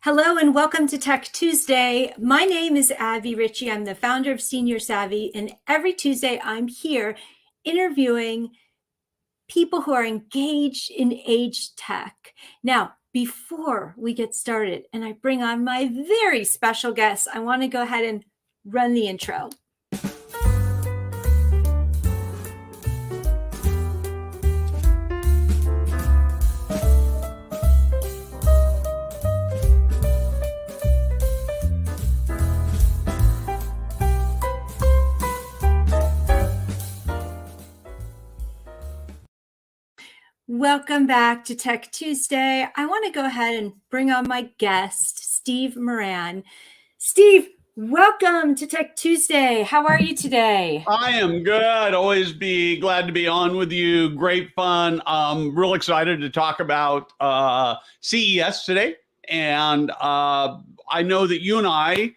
Hello and welcome to Tech Tuesday. My name is Abbie Richie. I'm the founder of Senior Savvy, and every Tuesday I'm here interviewing people who are engaged in age tech. Now, before we get started and I bring on my very special guest, I want to go ahead and run the intro. Welcome back to Tech Tuesday. I want to go ahead and bring on my guest, Steve Moran. Steve, welcome to Tech Tuesday. How are you today? I am good. Always be glad to be on with you. Great fun. I'm real excited to talk about CES today. And I know that you and I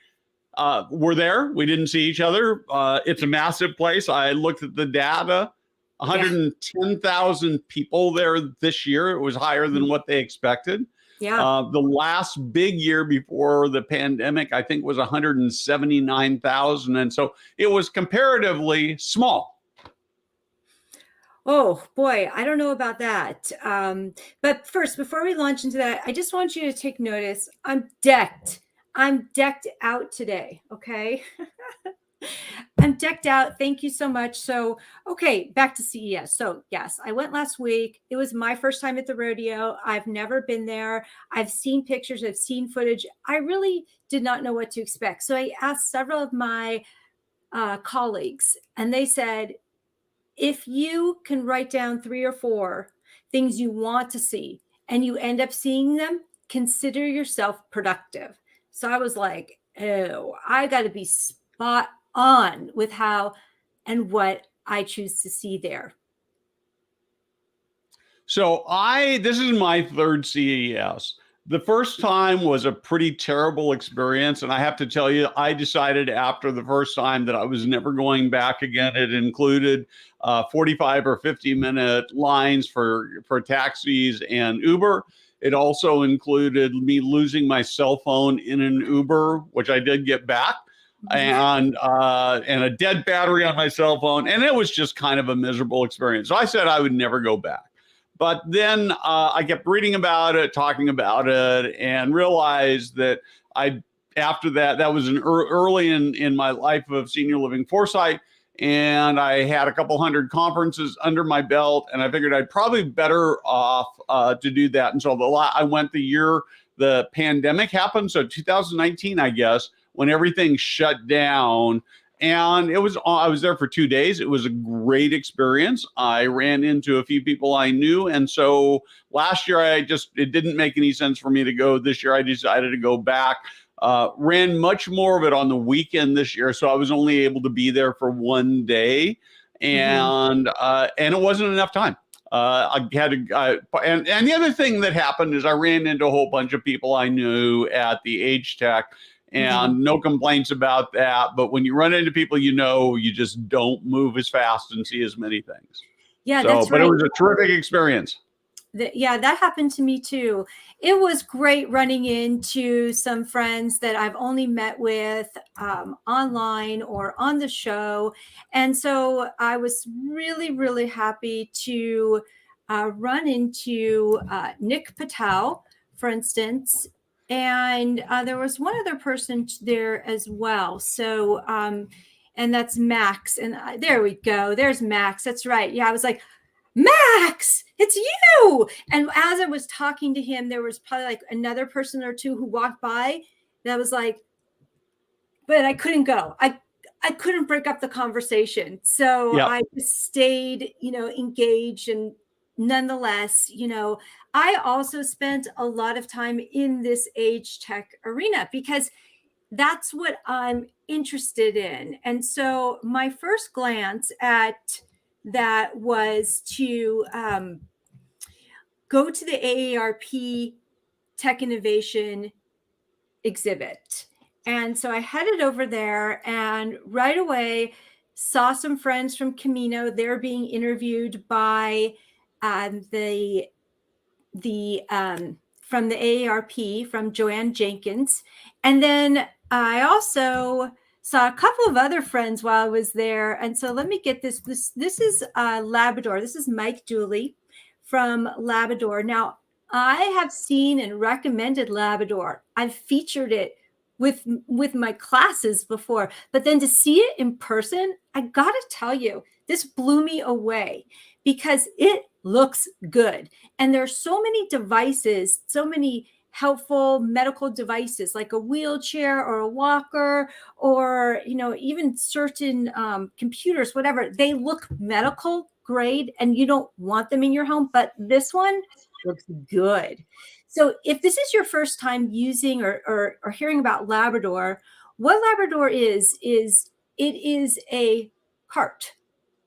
were there. We didn't see each other. It's a massive place. I looked at the data. 110,000 people there this year. It was higher than what they expected. Yeah. The last big year before the pandemic, I think, was 179,000. And so it was comparatively small. Oh, boy, I don't know about that. But first, before we launch into that, I just want you to take notice. I'm decked out today, okay? I'm decked out. Thank you so much. So, okay, back to CES. So, yes, I went last week. It was my first time at the rodeo. I've never been there. I've seen pictures, I've seen footage. I really did not know what to expect. So, I asked several of my colleagues, and they said, if you can write down 3 or 4 things you want to see and you end up seeing them, consider yourself productive. So, I was like, oh, I got to be spot on with how and what I choose to see there. So this is my third CES. The first time was a pretty terrible experience. And I have to tell you, I decided after the first time that I was never going back again. It included 45 or 50-minute lines for taxis and Uber. It also included me losing my cell phone in an Uber, which I did get back. And a dead battery on my cell phone. And it was just kind of a miserable experience. So I said I would never go back. But then I kept reading about it, talking about it, and realized that after that was early in my life of senior living Foresight. And I had a couple hundred conferences under my belt. And I figured I'd probably better off to do that. And so I went the year the pandemic happened. So 2019, I guess, when everything shut down. And I was there for 2 days. It was a great experience. I ran into a few people I knew. And so last year, it didn't make any sense for me to go. This year, I decided to go back. Ran much more of it on the weekend this year. So I was only able to be there for 1 day. And it wasn't enough time. And the other thing that happened is I ran into a whole bunch of people I knew at the Age Tech. And no complaints about that. But when you run into people, you just don't move as fast and see as many things. Yeah, that's right. But it was a terrific experience. That happened to me too. It was great running into some friends that I've only met with online or on the show. And so I was really, really happy to run into Nick Patel, for instance. And there was one other person there as well. So, and that's Max. And there we go. There's Max. That's right. Yeah, I was like, Max, it's you. And as I was talking to him, there was probably like another person or two who walked by that was like, but I couldn't go. I couldn't break up the conversation. So I just stayed, engaged. And nonetheless, I also spent a lot of time in this age tech arena because that's what I'm interested in. And so my first glance at that was to go to the AARP Tech Innovation exhibit. And so I headed over there and right away saw some friends from Camino. They're being interviewed by the from the AARP from Joanne Jenkins. And then I also saw a couple of other friends while I was there. And so let me get this. This is Labrador. This is Mike Dooley from Labrador. Now, I have seen and recommended Labrador. I've featured it with my classes before, but then to see it in person, I gotta tell you, this blew me away because it looks good. And there's so many devices, so many helpful medical devices like a wheelchair or a walker, or even certain computers, whatever. They look medical grade and you don't want them in your home, but this one looks good. So if this is your first time using or hearing about Labrador, what Labrador is it is a cart.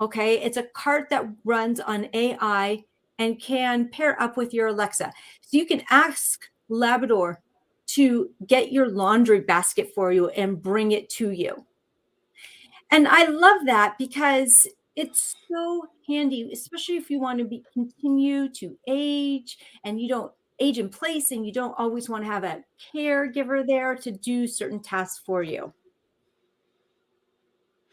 Okay, it's a cart that runs on AI and can pair up with your Alexa. So you can ask Labrador to get your laundry basket for you and bring it to you. And I love that because it's so handy, especially if you want to continue to age and you don't age in place and you don't always want to have a caregiver there to do certain tasks for you.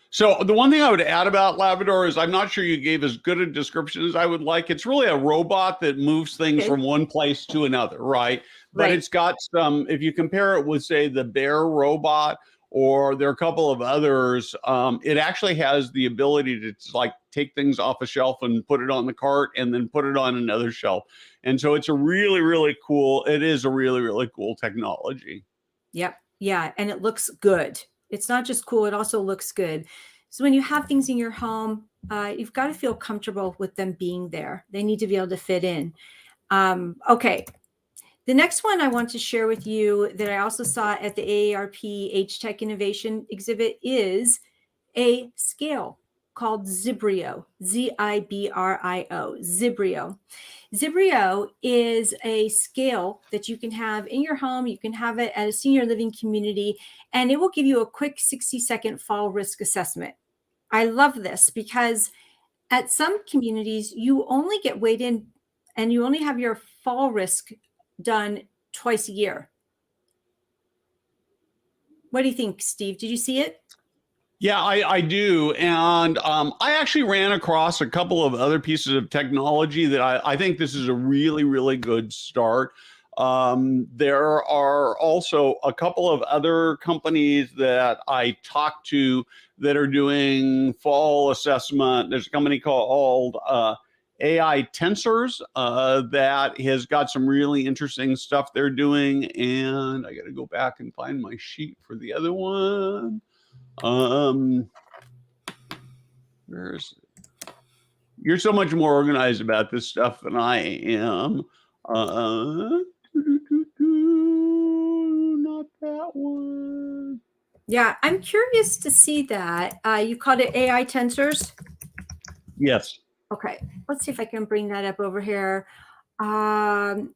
So the one thing I would add about Labrador is I'm not sure you gave as good a description as I would like. It's really a robot that moves things Okay. from one place to another, right? But Right. it's got some, if you compare it with, say, the Bear robot, or there are a couple of others, it actually has the ability to like take things off a shelf and put it on the cart and then put it on another shelf. And so it's a really, really cool, it is a really, really cool technology. Yep. Yeah. And it looks good. It's not just cool, it also looks good. So when you have things in your home, you've got to feel comfortable with them being there. They need to be able to fit in. Okay. The next one I want to share with you that I also saw at the AARP Age Tech Innovation exhibit is a scale called Zibrio, Zibrio, Zibrio. Zibrio is a scale that you can have in your home. You can have it at a senior living community, and it will give you a quick 60-second fall risk assessment. I love this because at some communities, you only get weighed in and you only have your fall risk done twice a year. What do you think, Steve? Did you see it? Yeah, I do. And I actually ran across a couple of other pieces of technology that I think this is a really, really good start. There are also a couple of other companies that I talked to that are doing fall assessment. There's a company called AI Tensors that has got some really interesting stuff they're doing. And I got to go back and find my sheet for the other one. Where's You're so much more organized about this stuff than I am. Not that one. Yeah, I'm curious to see that. You called it AI Tensors? Yes. Okay, let's see if I can bring that up over here. I'll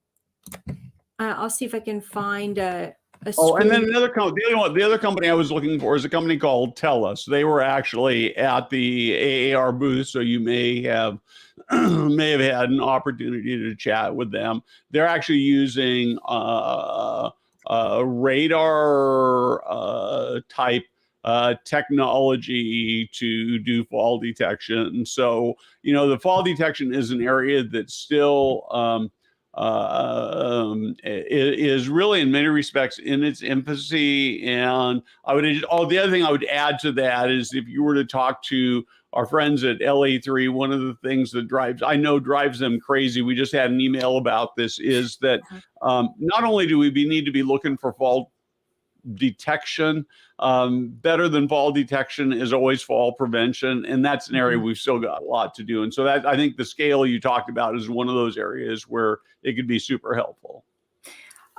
see if I can find a Oh, and then screen. the other company I was looking for is a company called TELUS. They were actually at the AAR booth, so you may have had an opportunity to chat with them. They're actually using radar type technology to do fall detection. So, the fall detection is an area that's still is really in many respects in its infancy. And the other thing I would add to that is if you were to talk to our friends at LA3, one of the things that drives them crazy, we just had an email about this, is that not only do we need to be looking for fall detection, better than fall detection is always fall prevention, and that's an area we've still got a lot to do. And so that, I think the scale you talked about is one of those areas where it could be super helpful.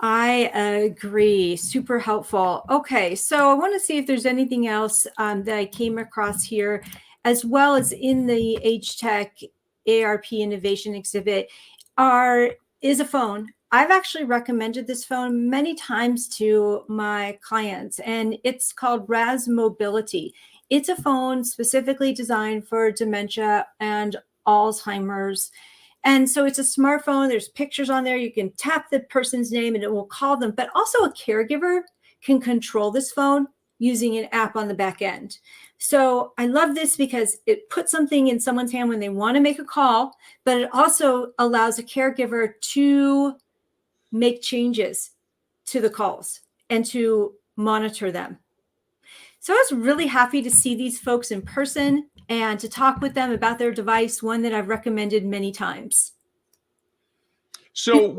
I agree. Super helpful. Okay, so I want to see if there's anything else that I came across here, as well as in the Age Tech ARP Innovation exhibit, is a phone. I've actually recommended this phone many times to my clients, and it's called Raz Mobility. It's a phone specifically designed for dementia and Alzheimer's. And so it's a smartphone. There's pictures on there. You can tap the person's name and it will call them. But also a caregiver can control this phone using an app on the back end. So I love this because it puts something in someone's hand when they want to make a call, but it also allows a caregiver to make changes to the calls and to monitor them. So I was really happy to see these folks in person and to talk with them about their device, one that I've recommended many times. So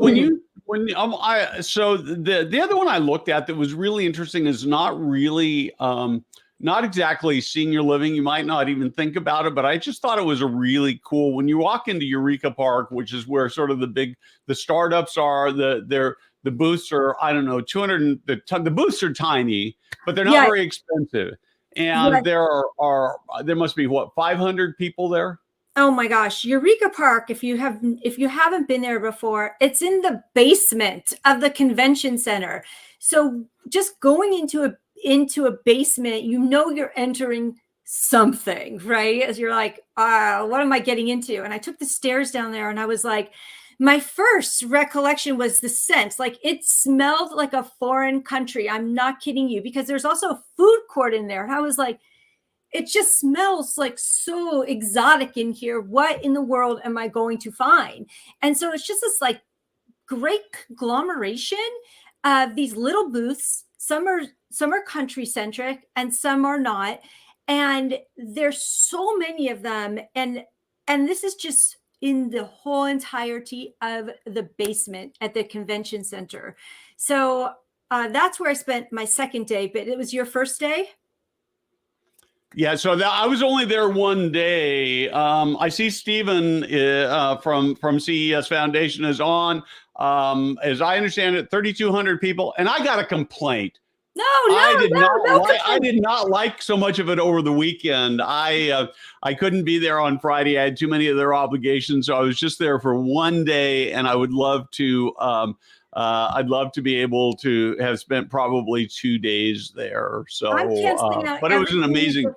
so the other one I looked at that was really interesting is not really not exactly senior living. You might not even think about it, but I just thought it was a really cool. When you walk into Eureka Park, which is where sort of the startups are, the booths are, I don't know, 200. The booths are tiny, but they're not very expensive. And there must be 500 people there. Oh my gosh, Eureka Park, if you haven't been there before, it's in the basement of the convention center. So just going into a basement, you're entering something, right? As you're like, what am I getting into? And I took the stairs down there and I was like, my first recollection was the scent. Like it smelled like a foreign country. I'm not kidding you, because there's also a food court in there. And I was like, it just smells like so exotic in here. What in the world am I going to find? And so it's just this like great conglomeration of these little booths. Some are country centric and some are not. And there's so many of them. And this is just in the whole entirety of the basement at the convention center. So that's where I spent my second day, but it was your first day? Yeah, so I was only there one day. I see Stephen from CES Foundation is on. As I understand it, 3,200 people. And I got a complaint. I did not like so much of it over the weekend. I couldn't be there on Friday. I had too many other obligations. So I was just there for one day, and I would love to I'd love to be able to have spent probably 2 days there. So, but it was an amazing.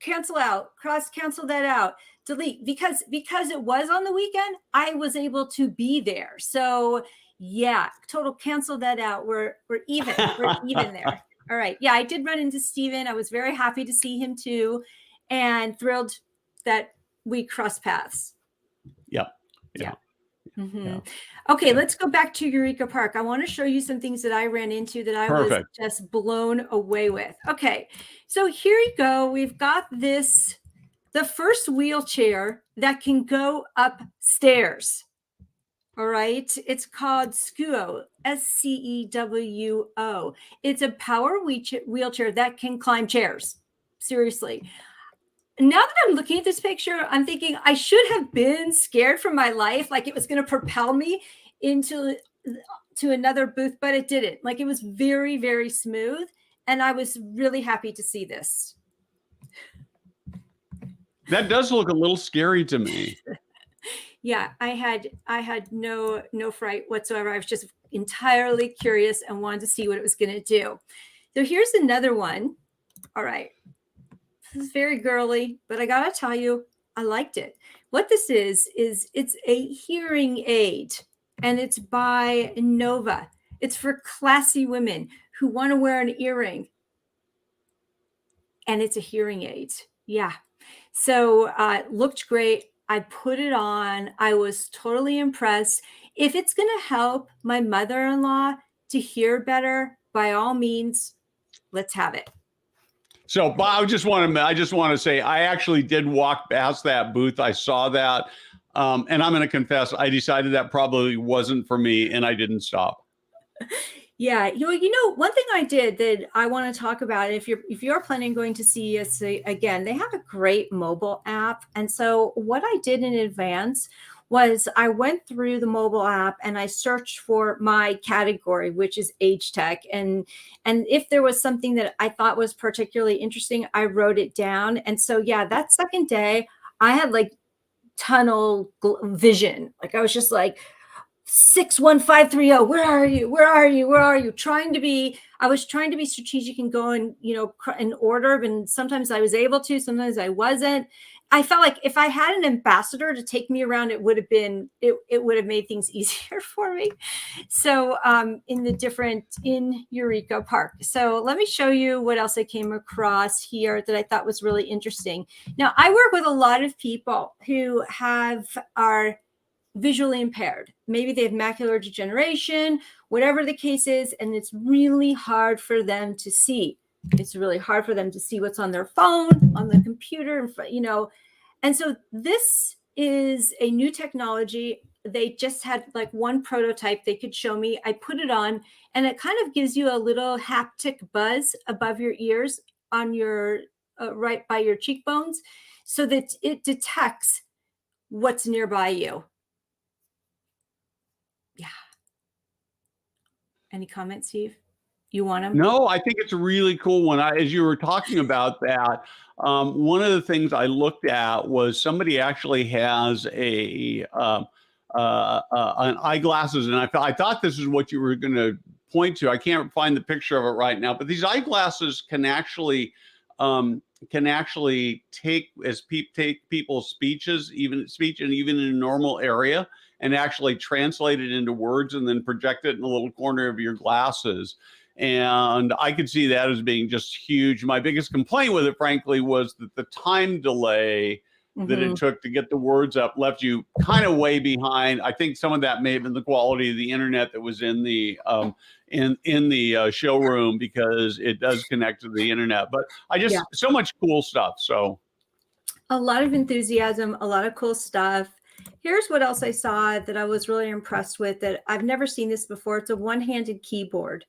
Cancel that out, delete, because it was on the weekend. I was able to be there. So yeah, total cancel that out. We're even. We're even there. All right. Yeah, I did run into Steven. I was very happy to see him too, and thrilled that we crossed paths. Yeah. Mm-hmm. Yeah. Okay, let's go back to Eureka Park. I want to show you some things that I ran into that I was just blown away with. Okay, so here you go. We've got the first wheelchair that can go upstairs. All right, it's called Scuo, SCEWO. It's a power wheelchair that can climb chairs. Seriously. Now that I'm looking at this picture, I'm thinking I should have been scared for my life, like it was going to propel me into another booth, but it didn't. Like it was very, very smooth, and I was really happy to see this. That does look a little scary to me. Yeah, I had no fright whatsoever. I was just entirely curious and wanted to see what it was going to do. So here's another one. All right. This is very girly, but I gotta tell you, I liked it. What this is it's a hearing aid, and it's by Nova. It's for classy women who want to wear an earring, and it's a hearing aid. Yeah. So it looked great. I put it on. I was totally impressed. If it's going to help my mother-in-law to hear better, by all means, let's have it. So I just want to say I actually did walk past that booth. I saw that, and I'm going to confess I decided that probably wasn't for me, and I didn't stop. Yeah, one thing I did that I want to talk about, if you're planning on going to CES again, they have a great mobile app, and so what I did in advance was I went through the mobile app and I searched for my category, which is age tech. And if there was something that I thought was particularly interesting, I wrote it down. And so, yeah, that second day, I had like tunnel vision. Like I was just like, 61530, where are you? Where are you? Where are you? I was trying to be strategic and go in order. And sometimes I was able to, sometimes I wasn't. I felt like if I had an ambassador to take me around, it would have made things easier for me. So in Eureka Park. So let me show you what else I came across here that I thought was really interesting. Now, I work with a lot of people who are visually impaired. Maybe they have macular degeneration, whatever the case is, and it's really hard for them to see. It's really hard for them to see what's on their phone, on the computer, and so this is a new technology. They just had like one prototype they could show me. I put it on, and it kind of gives you a little haptic buzz above your ears on your right by your cheekbones, so that it detects what's nearby you. Yeah. Any comments, Steve? You want them? No, I think it's a really cool one. As you were talking about that, one of the things I looked at was somebody actually has an eyeglasses, and I thought this is what you were going to point to. I can't find the picture of it right now, but these eyeglasses can actually take people's speeches, even in a normal area, and actually translate it into words and then project it in the little corner of your glasses. And I could see that as being just huge. My biggest complaint with it, frankly, was that the time delay that it took to get the words up left you kind of way behind. I think some of that may have been the quality of the internet that was in the showroom, because it does connect to the internet. But so much cool stuff. So a lot of enthusiasm, a lot of cool stuff. Here's what else I saw that I was really impressed with, that I've never seen this before. It's a one-handed keyboard.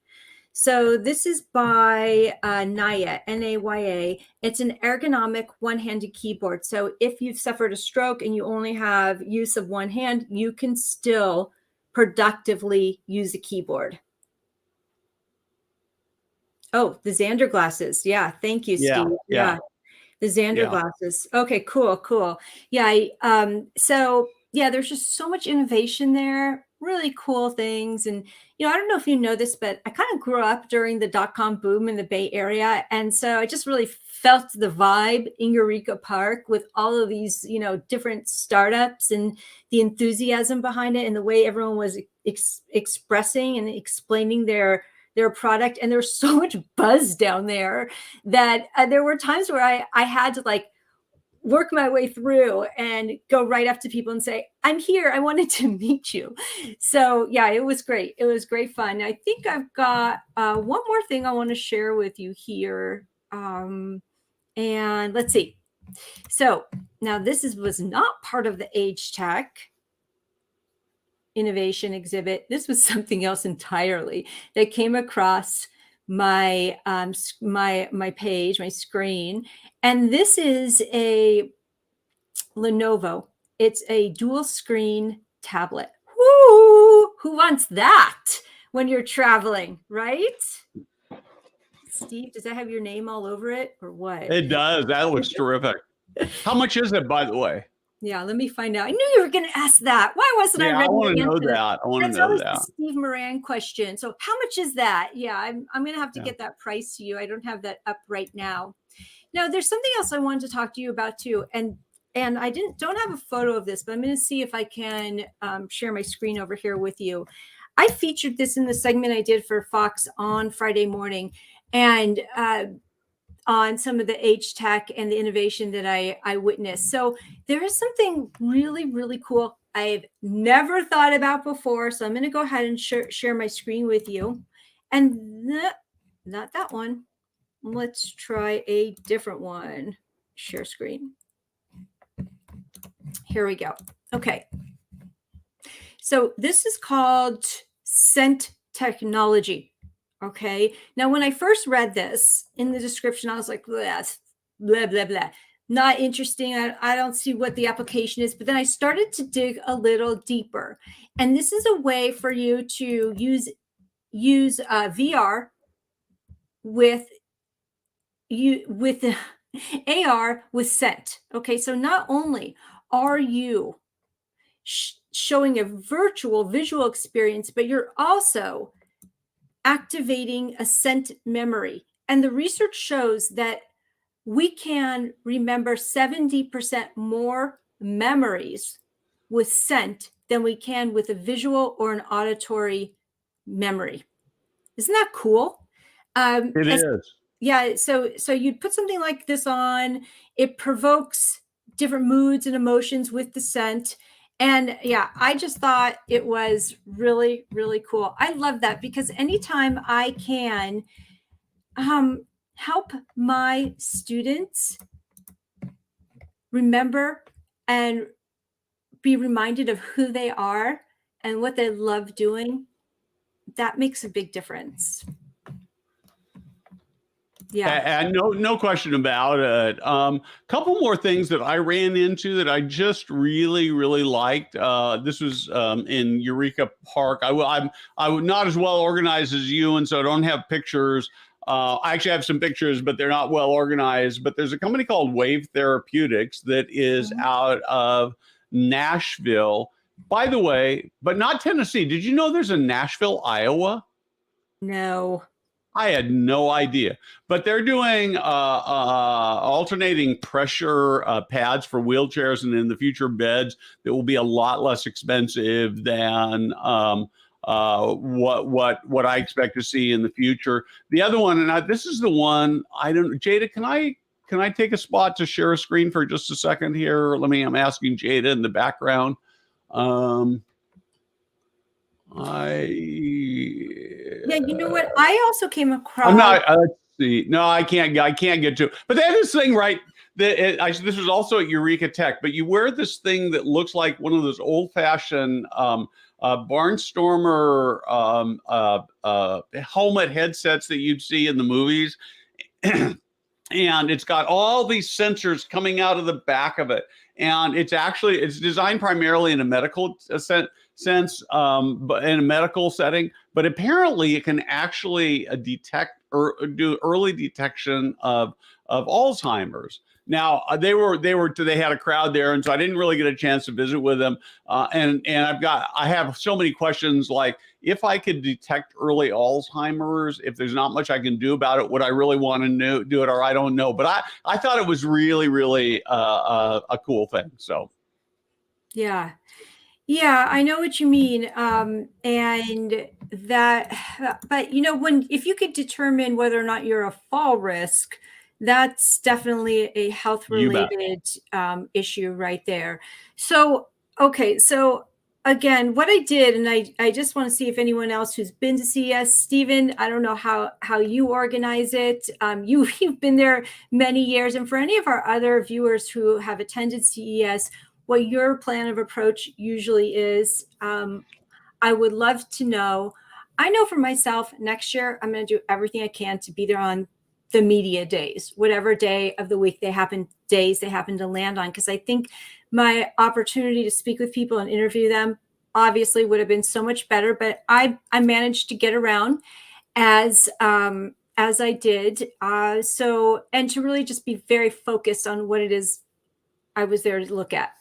So this is by Naya, Naya. It's an ergonomic one-handed keyboard. So if you've suffered a stroke and you only have use of one hand, you can still productively use a keyboard. Oh, the Xander glasses. Yeah, thank you, Steve. Yeah. The Xander glasses. Okay, cool. Yeah, so yeah, there's just so much innovation there, really cool things. And, I don't know if you know this, but I kind of grew up during the dot-com boom in the Bay Area. And so I just really felt the vibe in Eureka Park with all of these, different startups and the enthusiasm behind it and the way everyone was expressing and explaining their product. And there's so much buzz down there that there were times where I had to work my way through and go right up to people and say, I'm here. I wanted to meet you. So yeah, it was great. It was great fun. I think I've got one more thing I want to share with you here. And let's see. So now this was not part of the Age Tech Innovation exhibit. This was something else entirely that came across my my page, my screen. And this is a Lenovo. It's a dual screen tablet. Woo! Who wants that when you're traveling, right? Steve, does that have your name all over it or what? It does. That looks terrific. How much is it, by the way? Yeah, let me find out. I knew you were going to ask that. Why wasn't I ready? I want to know that. I want to know that. The Steve Moran question. So how much is that? Yeah, I'm going to have to get that price to you. I don't have that up right now. Now, there's something else I wanted to talk to you about too. And I don't have a photo of this, but I'm going to see if I can share my screen over here with you. I featured this in the segment I did for Fox on Friday morning, and on some of the Age Tech and the innovation that I witnessed. So there is something really, really cool I've never thought about before. So I'm going to go ahead and share my screen with you. And not that one. Let's try a different one. Share screen. Here we go. Okay. So this is called Scent Technology. Okay. Now, when I first read this in the description, I was like, blah, blah, blah, blah. Not interesting. I don't see what the application is. But then I started to dig a little deeper. And this is a way for you to use VR with AR with scent. Okay. So not only are you showing a virtual visual experience, but you're also activating a scent memory. And the research shows that we can remember 70% more memories with scent than we can with a visual or an auditory memory. Isn't that cool? It is. Yeah, so you'd put something like this on, it provokes different moods and emotions with the scent. And yeah, I just thought it was really, really cool. I love that because anytime I can help my students remember and be reminded of who they are and what they love doing, that makes a big difference. Yeah. And no question about it. Couple more things that I ran into that I just really, really liked. This was in Eureka Park. I'm not as well organized as you, and so I don't have pictures. I actually have some pictures, but they're not well organized. But there's a company called Wave Therapeutics that is out of Nashville, by the way, but not Tennessee. Did you know there's a Nashville, Iowa? No. I had no idea, but they're doing alternating pressure pads for wheelchairs, and in the future beds that will be a lot less expensive than what I expect to see in the future. The other one, and this is the one I don't. Jada, can I take a spot to share a screen for just a second here? I'm asking Jada in the background. Yeah, you know what? I also came across. I'm not. Let's see. No, I can't get to it. But they have this thing, right? This was also at Eureka Tech. But you wear this thing that looks like one of those old-fashioned barnstormer helmet headsets that you'd see in the movies, and it's got all these sensors coming out of the back of it. And it's designed primarily in a medical sense, but in a medical setting. But apparently, it can actually detect or do early detection of Alzheimer's. Now they had a crowd there, and so I didn't really get a chance to visit with them. And I have so many questions, like if I could detect early Alzheimer's, if there's not much I can do about it, would I really want to do it, or I don't know. But I thought it was really, really a cool thing. So yeah, I know what you mean. And that, but if you could determine whether or not you're a fall risk, that's definitely a health related issue right there. So, okay. So again, what I did, and I just want to see if anyone else who's been to CES, Stephen, I don't know how you organize it. You've been there many years. And for any of our other viewers who have attended CES, what your plan of approach usually is, I would love to know. I know for myself, next year, I'm going to do everything I can to be there on the media days, whatever day of the week they happen to land on. Because I think my opportunity to speak with people and interview them obviously would have been so much better. But I managed to get around as I did. And to really just be very focused on what it is I was there to look at.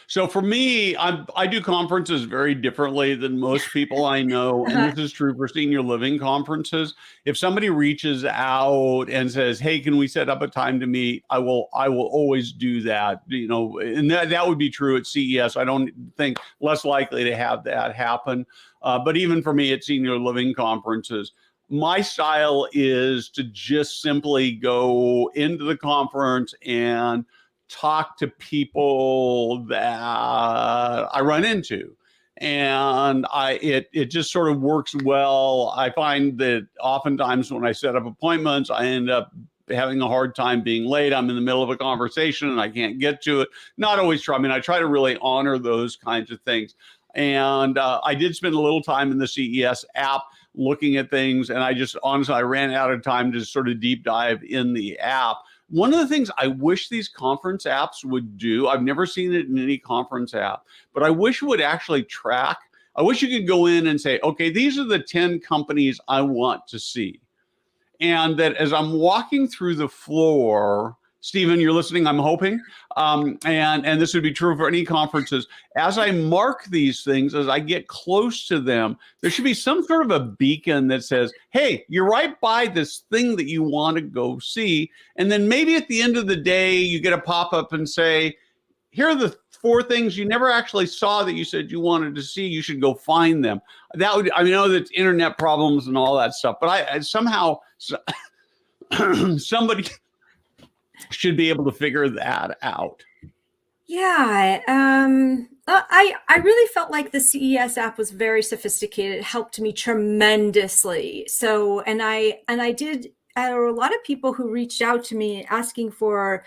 So for me, I do conferences very differently than most people I know. And this is true for senior living conferences. If somebody reaches out and says, hey, can we set up a time to meet? I will always do that, and that would be true at CES. I don't think less likely to have that happen. But even for me at senior living conferences, my style is to just simply go into the conference and talk to people that I run into. And it just sort of works well. I find that oftentimes when I set up appointments, I end up having a hard time being late. I'm in the middle of a conversation and I can't get to it. Not always true. I mean, I try to really honor those kinds of things. And I did spend a little time in the CES app looking at things. And I ran out of time to sort of deep dive in the app. One of the things I wish these conference apps would do, I've never seen it in any conference app, but I wish it would actually track. I wish you could go in and say, okay, these are the 10 companies I want to see. And that as I'm walking through the floor, Stephen, you're listening, I'm hoping. And this would be true for any conferences. As I mark these things, as I get close to them, there should be some sort of a beacon that says, hey, you're right by this thing that you want to go see. And then maybe at the end of the day, you get a pop-up and say, here are the 4 things you never actually saw that you said you wanted to see. You should go find them. That would, I know that internet problems and all that stuff, but I somehow somebody should be able to figure that out. Yeah. I really felt like the CES app was very sophisticated. It helped me tremendously. So, and I did, there were a lot of people who reached out to me asking for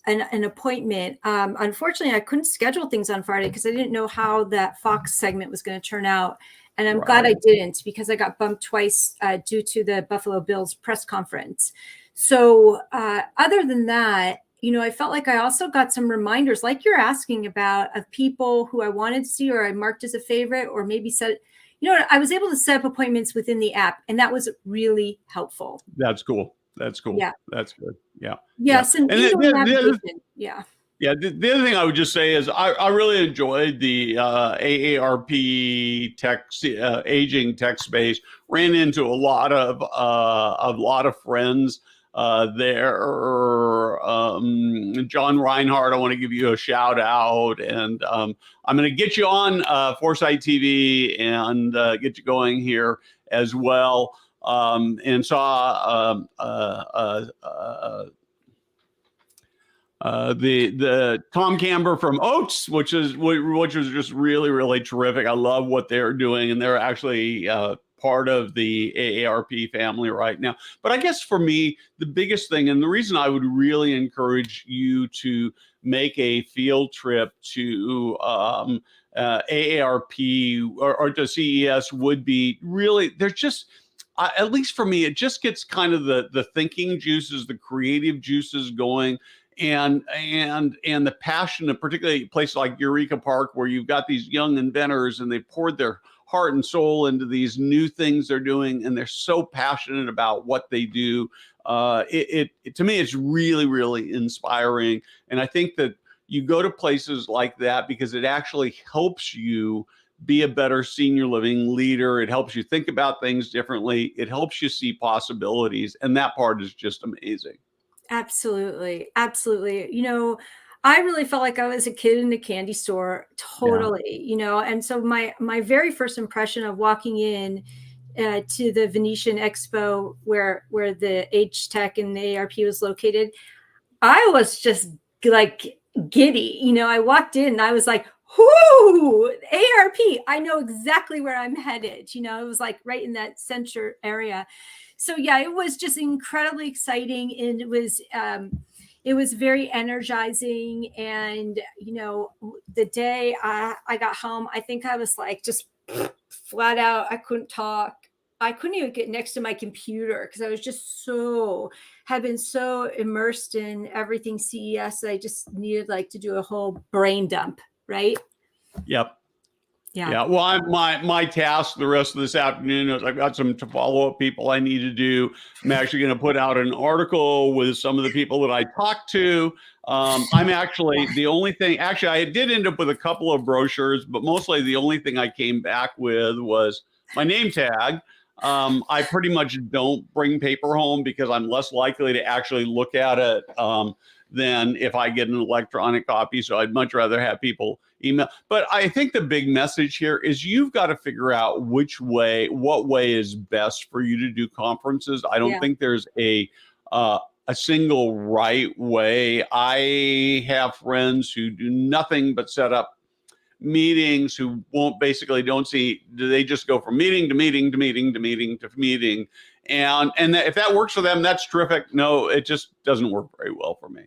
an appointment. Unfortunately, I couldn't schedule things on Friday because I didn't know how that Fox segment was going to turn out. And I'm glad I didn't, because I got bumped twice due to the Buffalo Bills press conference. So other than that, I felt like I also got some reminders like you're asking about, of people who I wanted to see or I marked as a favorite, or maybe said, I was able to set up appointments within the app, and that was really helpful. That's cool. That's cool. Yeah. That's good. Yeah. Yes. Yeah. And navigation. Yeah. Yeah, the other thing I would just say is I really enjoyed the AARP tech, aging tech space. Ran into a lot of friends there. John Reinhardt, I want to give you a shout out, and I'm going to get you on Foresight TV and get you going here as well. And saw the Tom Camber from Oates, which was just really, really terrific. I love what they're doing, and they're actually part of the AARP family right now. But I guess for me, the biggest thing, and the reason I would really encourage you to make a field trip to AARP or to CES would be really, there's just, at least for me, it just gets kind of the thinking juices, the creative juices going. And the passion of particularly a place like Eureka Park, where you've got these young inventors and they've poured their heart and soul into these new things they're doing, and they're so passionate about what they do. To me, it's really, really inspiring. And I think that you go to places like that because it actually helps you be a better senior living leader. It helps you think about things differently. It helps you see possibilities. And that part is just amazing. Absolutely. Absolutely. I really felt like I was a kid in a candy store, totally, and so my very first impression of walking in to the Venetian Expo where the H Tech and the ARP was located, I was just like giddy. I walked in and I was like, whoo, ARP, I know exactly where I'm headed. It was like right in that center area. So yeah, it was just incredibly exciting, and it was very energizing. And the day I got home, I think I was like just flat out. I couldn't talk. I couldn't even get next to my computer because I was just had been so immersed in everything CES that I just needed to do a whole brain dump, right? Yep. Yeah. Well, my task the rest of this afternoon is I've got some follow-up people I need to do. I'm actually going to put out an article with some of the people that I talked to. I'm actually the only thing, actually, I did end up with a couple of brochures, but mostly the only thing I came back with was my name tag. I pretty much don't bring paper home because I'm less likely to actually look at it than if I get an electronic copy. So I'd much rather have people email. But I think the big message here is you've got to figure out what way is best for you to do conferences. I don't think there's a single right way. I have friends who do nothing but set up meetings, who they just go from meeting to meeting to meeting to meeting to meeting. And if that works for them, that's terrific. No, it just doesn't work very well for me.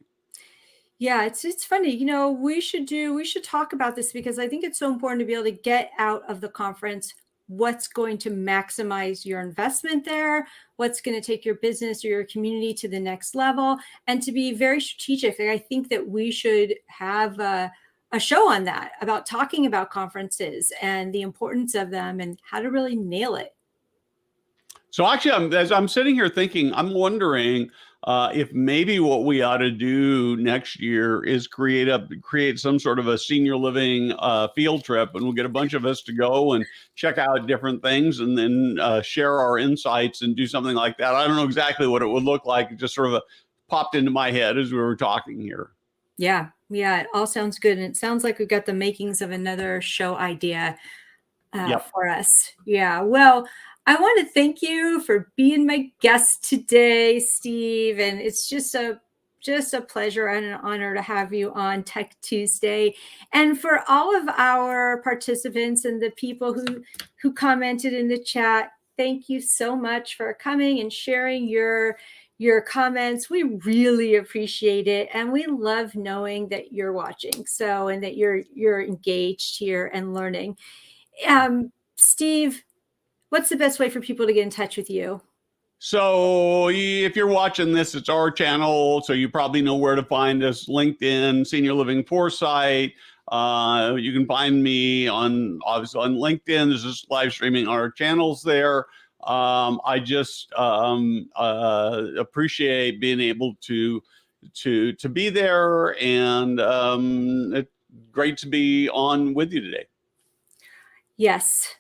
Yeah, it's funny. We should talk about this because I think it's so important to be able to get out of the conference what's going to maximize your investment there, what's going to take your business or your community to the next level, and to be very strategic. I think that we should have a show on that, about talking about conferences and the importance of them and how to really nail it. So actually, as I'm sitting here thinking, I'm wondering, if maybe what we ought to do next year is create some sort of a senior living field trip, and we'll get a bunch of us to go and check out different things, and then share our insights and do something like that. I don't know exactly what it would look like. It just sort of popped into my head as we were talking here. Yeah, yeah, it all sounds good, and it sounds like we've got the makings of another show idea Yep. for us. Yeah, well, I want to thank you for being my guest today, Steve, and it's just a pleasure and an honor to have you on Tech Tuesday. And for all of our participants and the people who commented in the chat, thank you so much for coming and sharing your comments. We really appreciate it, and we love knowing that you're watching, so, and that you're engaged here and learning. Steve, what's the best way for people to get in touch with you? So if you're watching this, it's our channel, so you probably know where to find us: LinkedIn, Senior Living Foresight. You can find me obviously on LinkedIn. There's just live streaming our channels there. I just appreciate being able to be there, and it's great to be on with you today. Yes,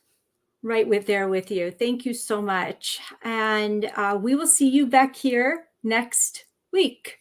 right there with you. Thank you so much. And we will see you back here next week.